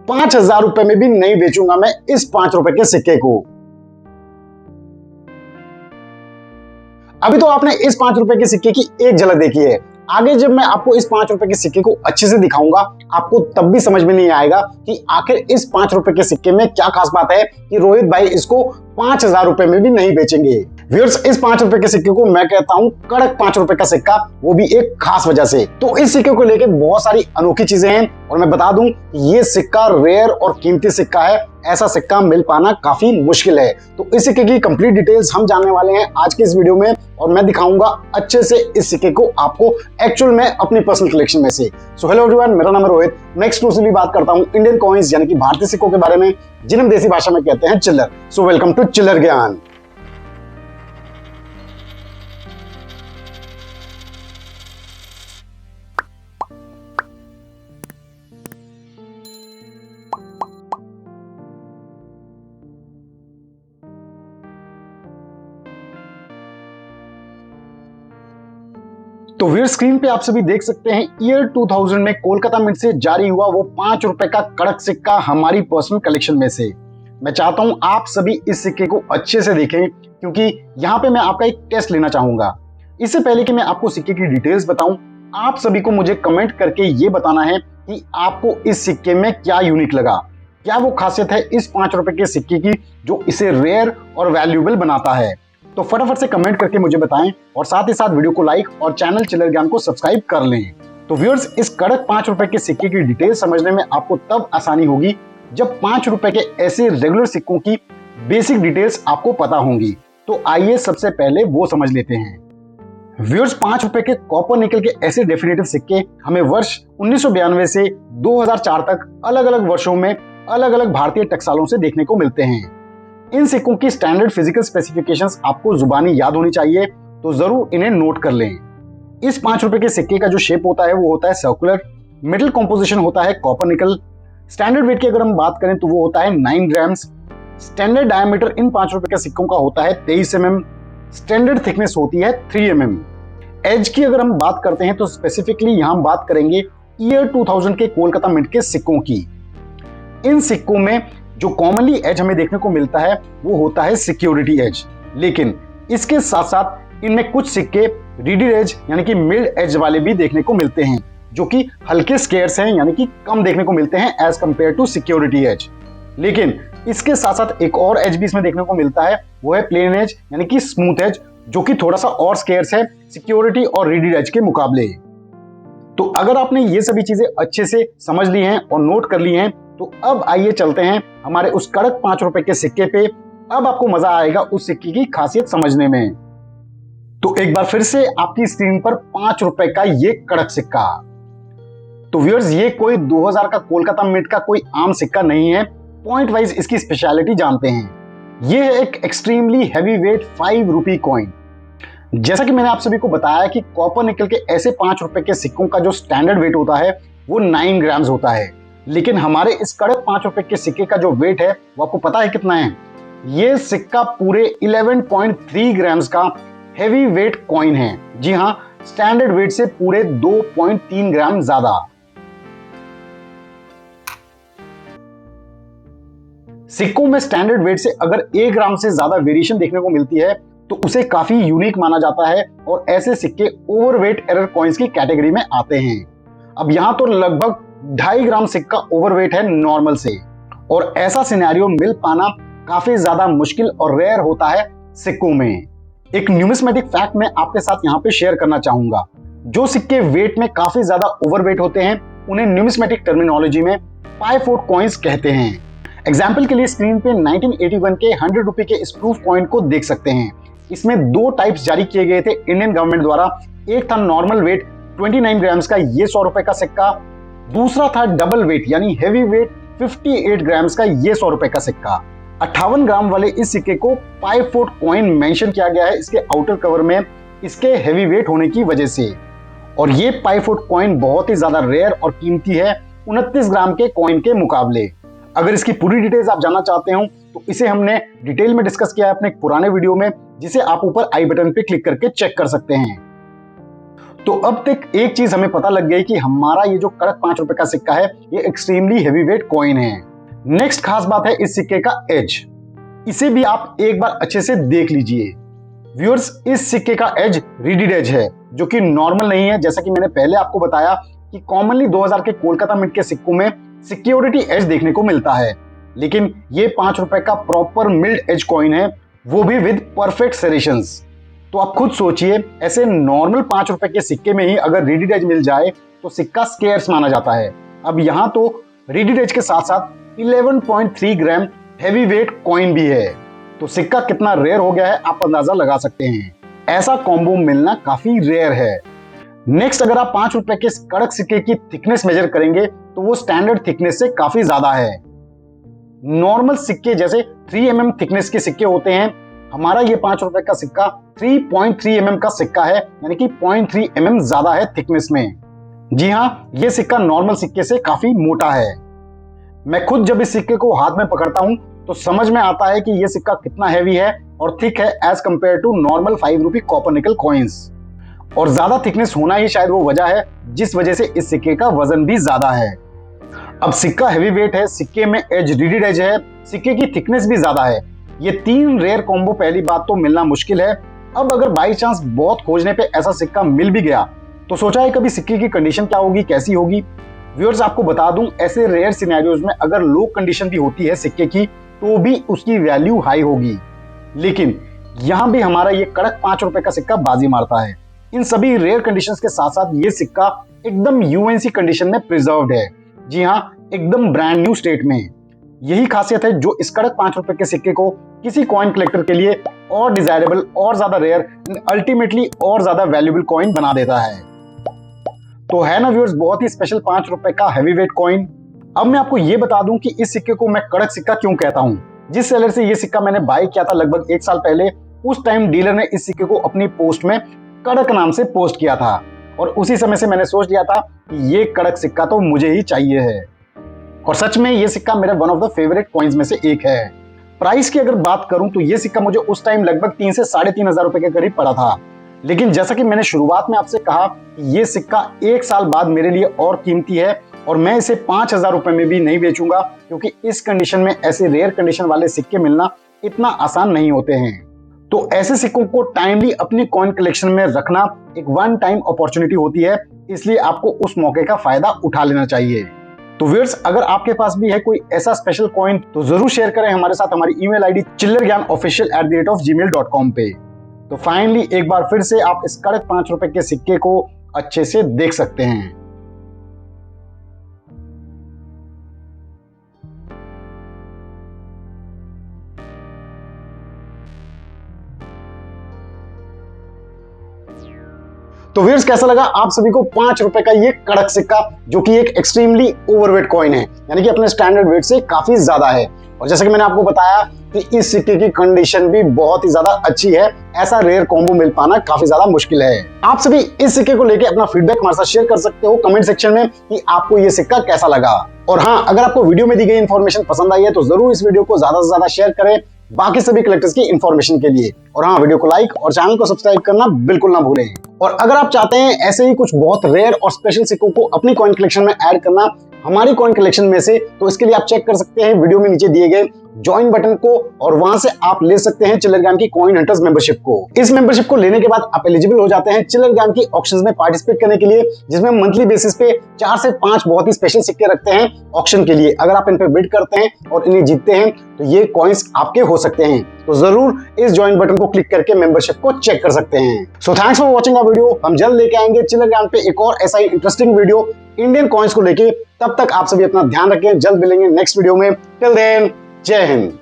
5,000 में भी नहीं बेचूंगा मैं इस 5 रुपए के सिक्के को। अभी तो आपने इस 5 रुपए के सिक्के की एक झलक देखी है। आगे जब मैं आपको इस 5 रुपए के सिक्के को अच्छे से दिखाऊंगा, आपको तब भी समझ में नहीं आएगा कि आखिर इस 5 रुपए के सिक्के में क्या खास बात है कि रोहित भाई इसको 5,000 में भी नहीं बेचेंगे। व्यूअर्स, इस 5 रुपए के सिक्के को मैं कहता हूं कड़क 5 रुपए का सिक्का, वो भी एक खास वजह से। तो इस सिक्के को लेकर बहुत सारी अनोखी चीजें हैं और मैं बता दूं ये सिक्का रेयर और कीमती सिक्का है। ऐसा सिक्का मिल पाना काफी मुश्किल है। तो इस सिक्के की कंप्लीट डिटेल्स हम जानने वाले हैं आज के इस वीडियो में और मैं दिखाऊंगा अच्छे से इस सिक्के को आपको एक्चुअल में अपनी पर्सनल कलेक्शन में से। सो हेलो एवरीवन, मेरा नाम है रोहित। मैं एक्सक्लूसिवली बात करता हूं इंडियन कॉइन्स यानी कि भारतीय सिक्कों के बारे में, जिन्हें देसी भाषा में कहते हैं चिल्लर। सो वेलकम टू चिल्लर ज्ञान। तो वीर स्क्रीन पे आप सभी देख सकते हैं ईयर 2000 में कोलकाता मिंट से जारी हुआ वो 5 रुपए का कड़क सिक्का हमारी पर्सनल कलेक्शन में से। मैं चाहता हूं आप सभी इस सिक्के को अच्छे से देखें क्योंकि यहां पे मैं आपका एक टेस्ट लेना चाहूंगा। इससे पहले कि मैं आपको सिक्के की डिटेल्स बताऊं, आप सभी को मुझे कमेंट करके ये बताना है कि आपको इस सिक्के में क्या यूनिक लगा, क्या वो खासियत है इस 5 रुपए के सिक्के की जो इसे रेयर और वैल्यूएबल बनाता है। तो फटाफट से कमेंट करके मुझे बताएं और साथ ही साथ वीडियो को लाइक और चैनल चिल्लर ज्ञान को सब्सक्राइब कर लें। तो व्यूअर्स, इस कड़क 5 रुपए के सिक्के की डिटेल समझने में आपको तब आसानी होगी जब 5 रुपए के ऐसे रेगुलर सिक्कों की बेसिक डिटेल्स आपको पता होंगी। तो आइए सबसे पहले वो समझ लेते हैं। व्यूअर्स, 5 रुपए के कॉपर निकल के ऐसे डेफिनेटिव सिक्के हमें वर्ष 1992 से 2004 तक अलग अलग वर्षों में अलग अलग भारतीय टकसालों से देखने को मिलते हैं। इन सिक्कों की स्टैंडर्ड फिजिकल स्पेसिफिकेशंस आपको जुबानी याद होनी चाहिए, तो जरूर इन्हें नोट कर लें। इस 5 रुपए के सिक्के का जो शेप होता है वो होता है सर्कुलर, मेटल कॉम्पोजिशन होता है कॉपर निकल। स्टैंडर्ड वेट की अगर हम बात करें तो वो होता है 9 ग्राम्स। स्टैंडर्ड डायमीटर इन 5 रुपए के सिक्कों का होता है 23 mm। स्टैंडर्ड थिकनेस होती है 3 mm। एज की अगर हम बात करते हैं तो स्पेसिफिकली यहां बात करेंगे ईयर 2000 के कोलकाता मिंट के सिक्कों की। इन सिक्कों में जो कॉमनली एज हमें देखने को मिलता है वो होता है सिक्योरिटी एज, लेकिन इसके साथ साथ इनमें कुछ सिक्के रीडेड एज यानी कि मिड एज वाले भी देखने को मिलते हैं, जो कि हल्के स्केयर्स हैं यानी कि कम देखने को मिलते हैं as compare to security edge. लेकिन इसके साथ साथ एक और एज भी इसमें देखने को मिलता है, वो है प्लेन एज यानी कि स्मूथ एज, जो कि थोड़ा सा और स्केयर्स है सिक्योरिटी और रीडेड एज के मुकाबले। तो अगर आपने ये सभी चीजें अच्छे से समझ ली हैं और नोट कर ली हैं, तो अब आइए चलते हैं हमारे उस कड़क 5 रुपए के सिक्के पे। अब आपको मजा आएगा उस सिक्के की खासियत समझने में। तो एक बार फिर से आपकी स्क्रीन पर 5 रुपए का ये कड़क सिक्का। तो व्यूअर्स, ये कोई 2000 का कोलकाता मिंट का कोई आम सिक्का नहीं है। पॉइंट वाइज इसकी स्पेशलिटी जानते हैं। ये है एक extremely heavy weight 5 rupee coin. जैसा कि मैंने आप सभी को बताया कि कॉपर निकल के ऐसे 5 रुपए के सिक्कों का जो स्टैंडर्ड वेट होता है वो 9 ग्राम्स होता है, लेकिन हमारे इस कड़क 5 रुपए के सिक्के का जो वेट है वो आपको पता है कितना है? ये सिक्का पूरे 11.3 ग्राम्स का हेवी वेट कॉइन है। जी हां, स्टैंडर्ड वेट से पूरे 2.3 ग्राम ज्यादा। सिक्कों में स्टैंडर्ड वेट से अगर 1 ग्राम से ज्यादा वेरिएशन देखने को मिलती है तो उसे काफी यूनिक माना जाता है और ऐसे सिक्के ओवरवेट एरर कॉइन्स की कैटेगरी में आते हैं। अब यहां तो लगभग 2.5 ग्राम सिक्का ओवरवेट है नॉर्मल से, और ऐसा सिनेरियो मिल पाना काफी ज्यादा मुश्किल और रेयर होता है सिक्कों में। एक न्यूमिस्मेटिक फैक्ट मैं आपके साथ यहाँ पे शेयर करना चाहूंगा। जो सिक्के वेट में काफी ज्यादा ओवरवेट होते हैं उन्हें न्यूमिस्मेटिक टर्मिनोलॉजी में पाई-फोर्ट कॉइन्स कहते हैं। एग्जाम्पल के लिए स्क्रीन पे 1981 के 100 रुपए के इस प्रूफ कॉइन को देख सकते हैं। इसमें 2 टाइप्स जारी किए गए थे इंडियन गवर्नमेंट द्वारा। एक था नॉर्मल वेट 29 ग्राम्स का ये 100 रुपए का सिक्का, दूसरा था डबल वेट यानी हेवी वेट 58 ग्राम्स का ये 100 रुपए का सिक्का। 58 ग्राम वाले इस सिक्के को पाई-फोर्ट कॉइन मेंशन किया गया है इसके आउटर कवर में, इसके हेवी वेट होने की वजह से। और ये पाई-फोर्ट कॉइन बहुत ही ज्यादा रेयर और कीमती है 29 ग्राम के कॉइन के मुकाबले। अगर इसकी पूरी डिटेल्स आप जानना चाहते हो तो इसे हमने डिटेल में डिस्कस किया है अपने एक पुराने वीडियो में, जिसे आप ऊपर आई बटन पे क्लिक करके चेक कर सकते हैं। तो अब तक एक चीज हमें पता लग गई कि हमारा ये जो कड़क 5 रुपए का सिक्का है ये एक्सट्रीमली हैवीवेट कॉइन है। नेक्स्ट खास बात है इस सिक्के का एज। इसे भी आप एक बार अच्छे से देख लीजिए। व्यूअर्स, इस सिक्के का एज रीडेड एज है जो कि नॉर्मल नहीं है। जैसा कि मैंने पहले आपको बताया कि कॉमनली 2000 के कोलकाता मिंट के सिक्कों में सिक्योरिटी एज देखने को मिलता है, लेकिन ये 5 रुपए का प्रॉपर मिल्ड एज कॉइन है, वो भी विद परफेक्ट सेरेशंस। तो आप खुद सोचिए, ऐसे नॉर्मल 5 रुपए के सिक्के में ही अगर रीडेड एज मिल जाए तो सिक्का स्केर्स माना जाता है। अब यहाँ तो रीडेड एज के साथ साथ 11.3 ग्राम हैवी वेट कॉइन भी है, तो सिक्का कितना रेयर हो गया है आप अंदाजा लगा सकते हैं। ऐसा कॉम्बो मिलना काफी रेयर है। नेक्स्ट, अगर आप 5 रुपए के कड़क सिक्के की थिकनेस मेजर करेंगे तो वो स्टैंडर्ड थिकनेस से काफी ज्यादा है। नॉर्मल सिक्के जैसे 3 mm थिकनेस के सिक्के होते हैं, हमारा ये 5 रुपए का सिक्का 3.3 mm का सिक्का है, यानी कि 0.3 mm ज्यादा है थिकनेस में। जी हाँ, ये सिक्का नॉर्मल सिक्के से काफी मोटा है। मैं खुद जब इस सिक्के को हाथ में पकड़ता हूं तो समझ में आता है कि ये सिक्का कितना हैवी है और थिक है एज कंपेयर टू नॉर्मल 5 रुपए कॉपर निकल कॉइन्स। और ज्यादा थिकनेस होना ही शायद वो वजह है जिस वजह से इस सिक्के का वजन भी ज्यादा है। अब सिक्का हैवी वेट है, सिक्के में एज रीडेड एज है, सिक्के की थिकनेस भी ज्यादा है। ये 3 रेयर कॉम्बो पहली बात तो मिलना मुश्किल है। अब अगर बाई चांस बहुत खोजने पे ऐसा सिक्का मिल भी गया तो सोचा है कभी सिक्के की कंडीशन क्या होगी, कैसी होगी। व्यूअर्स, आपको बता दूं, ऐसे रेयर सिनेरियोज में अगर लो कंडीशन भी होती है सिक्के की तो भी उसकी वैल्यू हाई होगी। लेकिन यहां भी हमारा ये कड़क 5 रुपए का सिक्का बाजी मारता है। इन सभी रेयर कंडीशंस के साथ साथ ये सिक्का एकदम यूएनसी कंडीशन में प्रिजर्व्ड है। जी हाँ, एकदम ब्रांड न्यू स्टेट में। यही खासियत है जो इस कड़क 5 रुपए के सिक्के को किसी कॉइन कलेक्टर के लिए और डिजायरेबल और ज्यादा रेयर, अल्टीमेटली और ज्यादा वैल्यूएबल कॉइन बना देता है। तो है ना व्यूअर्स, बहुत ही स्पेशल 5 रुपए का हैवीवेट कॉइन। अब मैं आपको ये बता दूं कि इस सिक्के को मैं कड़क सिक्का क्यों कहता हूं। जिस सेलर से ये सिक्का मैंने बाय किया था लगभग 1 साल पहले, उस टाइम डीलर ने इस सिक्के को अपनी पोस्ट में कड़क नाम से पोस्ट किया था और उसी समय से मैंने सोच लिया था कि ये कड़क सिक्का तो मुझे ही चाहिए है। और सच में ये सिक्का मेरा one of the favourite coins में से एक है। प्राइस की अगर बात करूं तो ये सिक्का मुझे उस टाइम लगभग 3 से 3.5 हजार रुपए के करीब पड़ा था। लेकिन जैसा कि मैंने शुरुआत में आपसे कहा कि ये सिक्का 1 साल बाद मेरे लिए और कीमती है और मैं इसे 5,000 रुपए में भी नहीं बेचूंगा, क्योंकि इस कंडीशन में ऐसे रेयर कंडीशन वाले सिक्के मिलना इतना आसान नहीं होते हैं। तो ऐसे सिक्कों को टाइमली अपनी कॉइन कलेक्शन में रखना एक वन टाइम अपॉर्चुनिटी होती है, इसलिए आपको उस मौके का फायदा उठा लेना चाहिए। तो व्यूअर्स, अगर आपके पास भी है कोई ऐसा स्पेशल कॉइन तो जरूर शेयर करें हमारे साथ हमारी ईमेल आईडी chillergyanofficial@gmail.com पे। तो फाइनली एक बार फिर से आप इस कड़क 5 रुपए के सिक्के को अच्छे से देख सकते हैं। तो व्यूअर्स, कैसा लगा आप सभी को 5 रुपए का ये कड़क सिक्का, जो कि एक एक्सट्रीमली ओवरवेट कॉइन है, यानी कि अपने स्टैंडर्ड वेट से काफी ज्यादा है। और जैसे कि मैंने आपको बताया कि इस सिक्के की कंडीशन भी बहुत ही ज्यादा अच्छी है। ऐसा रेयर कॉम्बो मिल पाना काफी ज्यादा मुश्किल है। आप सभी इस सिक्के को लेके अपना फीडबैक हमारे साथ शेयर कर सकते हो कमेंट सेक्शन में कि आपको ये सिक्का कैसा लगा। और हाँ, अगर आपको वीडियो में दी गई इन्फॉर्मेशन पसंद आई है तो जरूर इस वीडियो को ज्यादा से ज्यादा शेयर करें बाकी सभी कलेक्टर्स की इन्फॉर्मेशन के लिए। और हाँ, वीडियो को लाइक और चैनल को सब्सक्राइब करना बिल्कुल ना भूलें। और अगर आप चाहते हैं ऐसे ही कुछ बहुत रेयर और स्पेशल सिक्कों को अपनी कॉइन कलेक्शन में ऐड करना हमारी कॉइन कलेक्शन में से, तो इसके लिए आप चेक कर सकते हैं वीडियो में नीचे दिए गए ज्वाइन बटन को और वहां से आप ले सकते हैं चिल्लर ज्ञान की कॉइन हंटर्स मेंबरशिप को। इस मेंबरशिप को लेने के बाद आप एलिजिबल हो जाते हैं चिल्लर ज्ञान की ऑक्शंस में पार्टिसिपेट करने के लिए, जिसमें मंथली बेसिस पे 4 से 5 बहुत ही स्पेशल सिक्के रखते हैं ऑक्शन के लिए। अगर आप इन पे बिड करते हैं और इन्हें जीतते हैं तो ये कॉइन्स आपके हो सकते हैं। तो जरूर इस ज्वाइन बटन को क्लिक करके मेंबरशिप को चेक कर सकते हैं। So thanks for watching our video. हम जल्द लेके आएंगे चिल्लर ज्ञान पे एक और ऐसा ही इंटरेस्टिंग वीडियो इंडियन कॉइन्स को लेके। तब तक आप सभी अपना ध्यान रखें, जल्द मिलेंगे नेक्स्ट वीडियो में। टिल देन, जय हिंद।